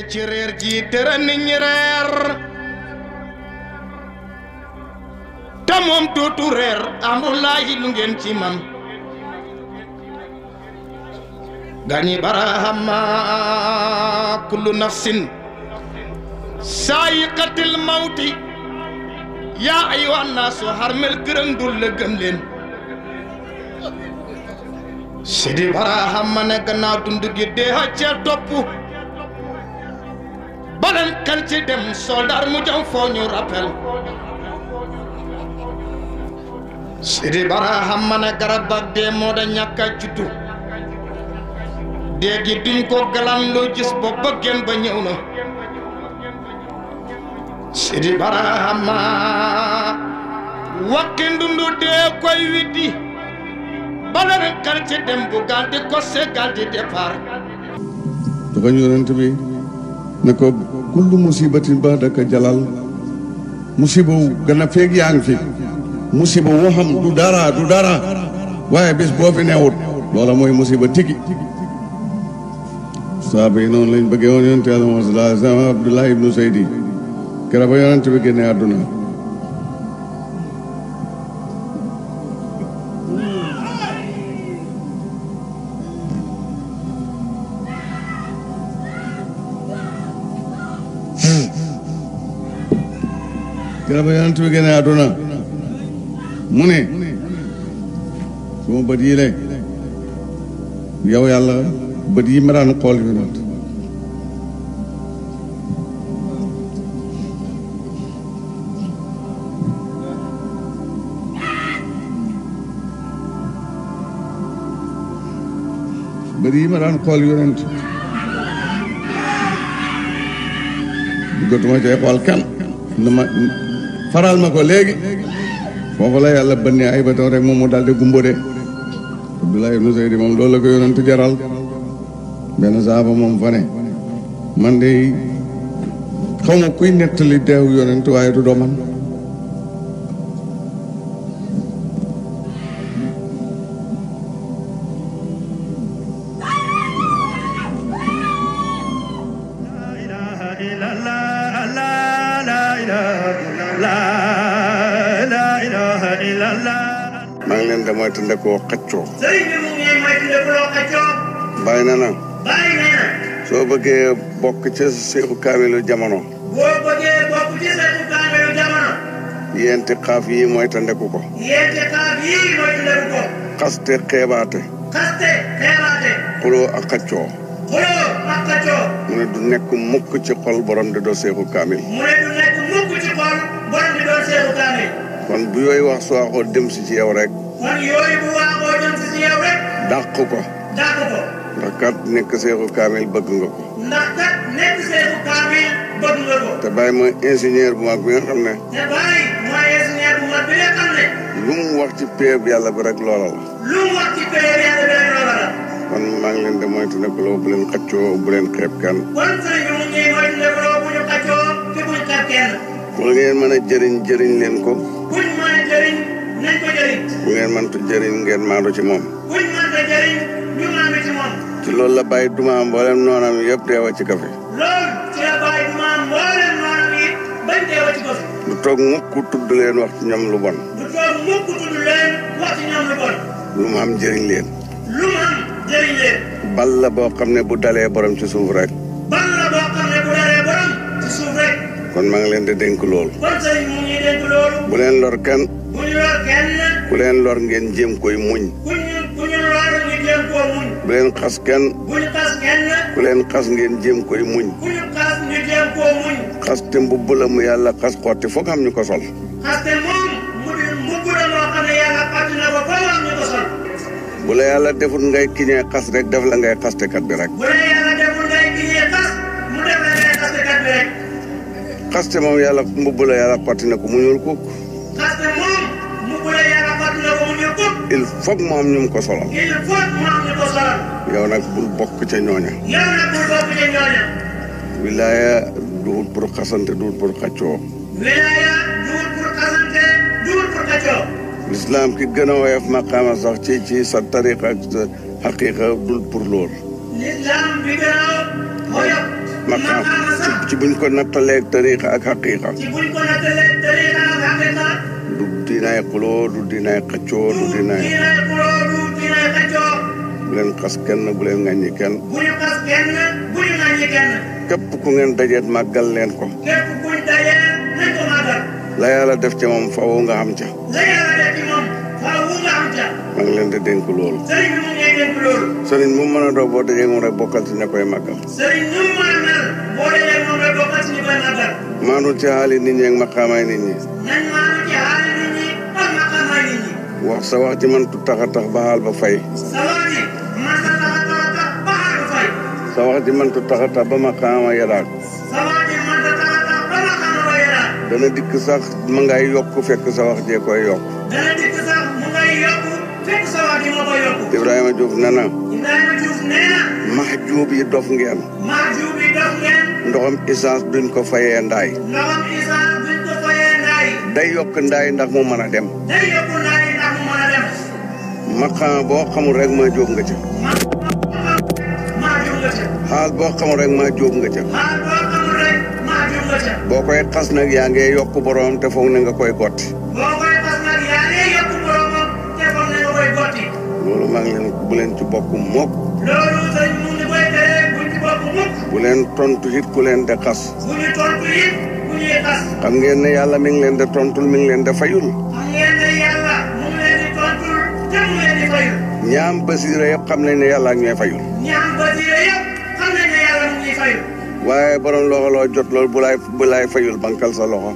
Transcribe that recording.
ci reer ji tere nit ñi reer te moom dootu reer amulaahi lu ngeen ci man gani barahama kullu nafsin saayiqatil mawti yaa ayyuhan naasu harmel gërëm dul la gëm leen Sidi barahama ne gannaaw dund gi dee ca topp baleen kan ci dem soldaar mu jëm foo ñu rappel Sidi barahama ne garab ak dee moo da ñàkk a juddu dee gi duñ ko galan loo gis ba bëggeen ba ñëw na Sidi barahama wakki ndundu dee koy widdi baleen kan ci dem bu gaal di kose gaal di départ dafa ñu yonent bi ne ko kullu musibatin ba'daka jalal musiba gën a feeg yaa ngi fi musiba woo xam du dara waaye bis boo fi newut loola mooy musiba tigi saaba yi noonu lañ bëggee woon yonent Yàlla Muhammad sallallahu alayhi wa sallam Abdullah ibnu Seydi keroog ba yonent bi génne àdduna keroog ba yonent bi génne àdduna mu ne suma bët yi le yow yàlla bët yi ma daan xool yonent bët yi ma daan xool yonent bëggatuma cee xool kan faral ma ko léegi foofu la yàlla bënne ay batam rek moom mu daldi gumbo de Abdullah ibnu Seydi moom loolu la ko yonent jaral benn saaba moom fa ne man de xaw ma kuy nettali deew yonent waaye du dooman maa ngi leen di moytandikoo xëccoo. sëriñ bi mu ngi moytandikoo xëccoo. bàyyi na na. soo bëggee bokk ci seexu kaamilu jamono. boo bëggee bokk ci seexu kaamilu jamono. yéenti xaaf yi moytandiku ko. yéenti xaaf yi moytandiku ko. xaste xeebaate. xuloo ak xëccoo. mu ne du nekk mukk ci xol borom di doo seexu kaamil. kon bu yooyu wax su waxoo dem si ci yow rek. dàq ko. ndax kat nekk seexu kaamil bëgg nga ko. te bàyyi mooy ingénieur bu mag bi nga xam ne. lu mu wax ci péeb yàlla bi rek loola la. kon maa ngi leen di moytandikuloo bu leen xëccoo bu leen xeeb kenn. bu ngeen mën a jëriñ leen ko. buñ mën a jëriñ nañ ko jëriñ. bu ngeen mënta jëriñ ngeen maandu ci moom. buñ mënta jëriñ ñu maandu ci moom. ci loolu la bàyyi duma mboolem noonam yëpp deewa ci kafe. loolu ci la bàyyi duma mboolem noonam yi bañ deewa ci kafe. du toog mukk tudd leen wax ci ñoom lu bon. du toog mukk tudd leen wax ci ñoom lu bon. lu mu am jëriñ leen. lu mu am jëriñ leen. bal la boo xam ne bu dalee borom ci suuf rek. bal la boo xam ne bu dalee borom ci suuf rek. kon maa ngi leen di dénk loolu. kon sëriñ mu ngi dénk loolu. bu leen lor kenn. bu ñu lor kenn. ku leen lor ngeen jéem koy muñ. ku ñu lor ñu jéem koo muñ. bu leen xas kenn. bu ñu xas kenn. ku leen xas ngeen jéem koy muñ. ku ñu xas ñu jéem koo muñ. xas te mbubb la mu yàlla xas xotti foog am ñu ko sol. xas te moom mbubb la moo xam ne yàlla xotti na ko foog am ñu ko sol. bu la yàlla deful ngay kiñee xas rek def la ngay xastekat bi rek. bu la yàlla deful ngay kiñee xas mu def la ngay xastekat bi rek. xaste moom yàlla mbubb la yàlla xotti na ko mu ñuul kuk. xaste moom mbubb la yàlla xotti na ko mu ñuul kuk. il faut mu am ñu ko solal. il faut mu am ñu ko solal. yow nag bul bokk ca ñooña. yow nag bul bokk ca ñooña. wilaaya duut pour xasante duut pour xaccoo. wilaaya duut pour xasante duut pour xaccoo. lislaam ki gën a woyof maqaama sax ci sa tariqa ak sa xaqiqa dul pour lool. lislaam bi gën a woyof maqaam ci buñ ko nattalee tariqa ak xaqiqa ci buñ ko nattalee tariqa ak xaqiqa du diinaay xuloo du diinaay xëccoo du diinaay xëccoo bu leen xas kenn bu leen ŋàññi kenn bu ñu xas kenn bu ñu ŋàññi kenn képp ku ngeen dajeet màggal leen ko képp kuñ dajeet nañ ko màggal la yàlla def ci moom faw nga xam ca la yàlla def ci moom faw nga xam ca maa ngi leen di dénk loolu sëriñ bi mu ngi dénk loolu sëriñ mu mën a doo boo dajee moom rek bokkal ci ne koy màggal sëriñ ñu mën a mel boo dajee moom rek bokkal ci ne koy màggal maandu ci xaali nit ñi ak maqaamaay nit ñi nañ maandu ci xaali nit ñi ak maqaamaay nit ñi wax sa wax ji man tu tax a tax ba xaal ba fay sa wax ji man sa tax a tax ba xaal ba fay sa wax ji man tu tax a tax ba maqaama yaraak sa wax ji man sa tax a tax ba maqaama ba yaraak dana dikk sax ma ngay yokk fekk sa wax jee koy yokk dana dikk sax mu ngay yokk fekk sa wax ji moo koy yokk Ibrahima Diouf nee na Ibrahima Diouf nee na mahjuub yi dof ngeen mahjuub yi dof ngeen ndoxam essence duñ ko fayee ndaay ndoxam essence duñ ko fayee ndaay day yokk ndaay ndax mu mën a dem day yokk ndaay ndax mu mën a dem maqaama boo xamul rek maa jóob nga ca maa jóob nga ca xaal boo xamul rek maa jóob nga ca xaal boo xamul rek maa jóob nga ca boo koy xas nag yaa ngi yokk borom te foog ne nga koy gotti boo koy xas nag yaa ngi yokk boromam te foog ne nga koy gotti loolu maa ngi leen bu leen ci bokk mukk loolu sëñ mu ngi koy tere buñ ci bokk mukk bu leen tontu it ku leen de xas bu ñu tontu it ku ñuy xas xam ngeen ne yàlla mi ngi leen de tontul mi ngi leen de fayul xam ngeen ne yàlla mu ngi leen di tontul te mu ngi leen di fayul ñaam basiira yëpp xam nañ ne yàlla ak ñooy fayul ñaam basiira yëpp xam nañ ne yàlla mu ngi fayul waaye borom loxo loo jot loolu bu laay fayul bankal sa loxo